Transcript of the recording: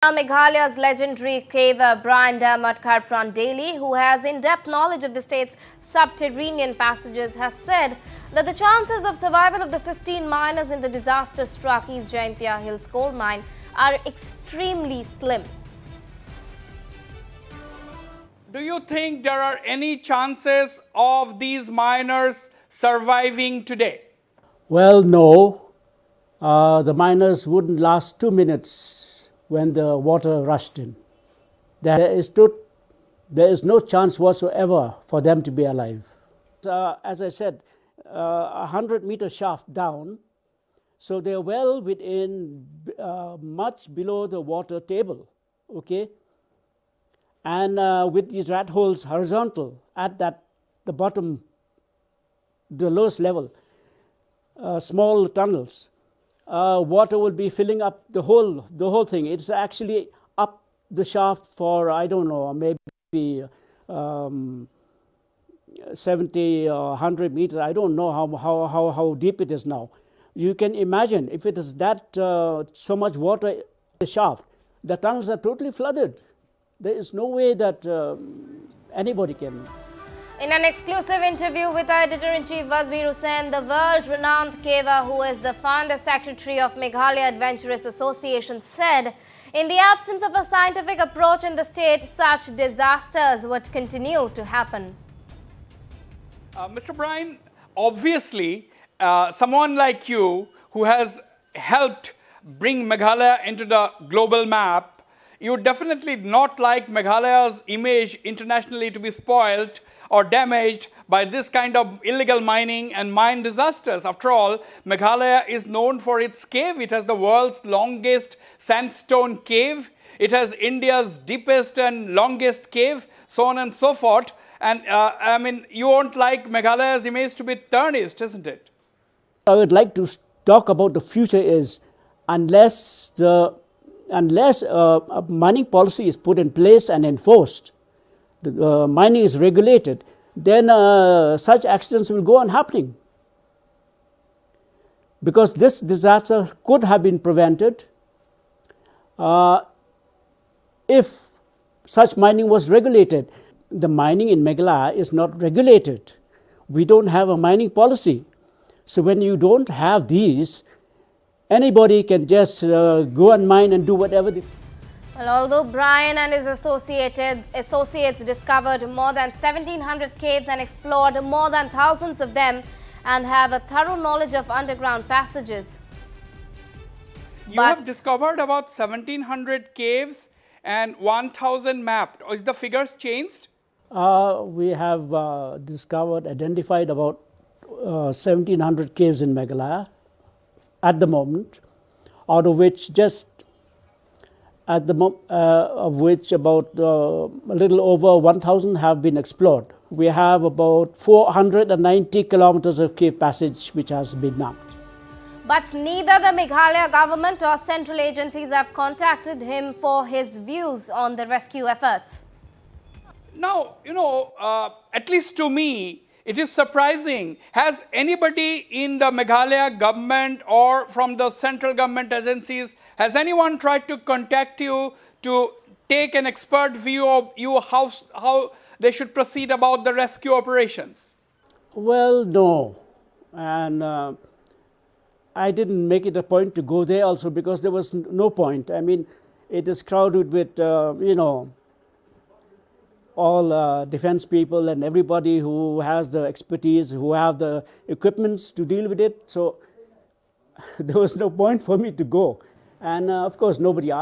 Meghalaya's legendary caver Brian Dermot Kharpran Daly, who has in-depth knowledge of the state's subterranean passages, has said that the chances of survival of the 15 miners in the disaster-struck East Jaintia Hills coal mine are extremely slim. Do you think there are any chances of these miners surviving today? Well, no. The miners wouldn't last 2 minutes when the water rushed in. There is no chance whatsoever for them to be alive. As I said, 100-meter shaft down, so they're well within, much below the water table, okay? And with these rat holes horizontal at the bottom, the lowest level, small tunnels, water will be filling up the whole thing. It's actually up the shaft for, I don't know, maybe 70 or 100 meters. I don't know how deep it is now. You can imagine if it is that so much water in the shaft, the tunnels are totally flooded. There is no way that anybody can. In an exclusive interview with our editor-in-chief Wasbir, Hussain, the world-renowned caver, who is the founder secretary of Meghalaya Adventurous Association, said in the absence of a scientific approach in the state, such disasters would continue to happen. Mr. Brian, obviously, someone like you who has helped bring Meghalaya into the global map, you would definitely not like Meghalaya's image internationally to be spoiled or damaged by this kind of illegal mining and mine disasters. After all, Meghalaya is known for its cave. It has the world's longest sandstone cave. It has India's deepest and longest cave, so on and so forth. And I mean, you won't like Meghalaya's image to be tarnished, isn't it? I would like to talk about the future is unless a mining policy is put in place and enforced, the mining is regulated, then such accidents will go on happening. Because this disaster could have been prevented if such mining was regulated. The mining in Meghalaya is not regulated. We don't have a mining policy. So when you don't have these, anybody can just go and mine and do whatever they. Well, although Brian and his associates discovered more than 1,700 caves and explored more than thousands of them and have a thorough knowledge of underground passages. You have discovered about 1,700 caves and 1,000 mapped. Is the figures changed? We have identified about 1,700 caves in Meghalaya at the moment, out of which about a little over 1,000 have been explored. We have about 490 kilometers of cave passage which has been mapped. But neither the Meghalaya government or central agencies have contacted him for his views on the rescue efforts. Now, you know, at least to me, it is surprising. Has anybody in the Meghalaya government or from the central government agencies, has anyone tried to contact you to take an expert view of you how they should proceed about the rescue operations? Well, no. And I didn't make it a point to go there also because there was no point. I mean, it is crowded with, you know, all defense people and everybody who has the expertise, who have the equipments to deal with it. So there was no point for me to go. And of course, nobody asked.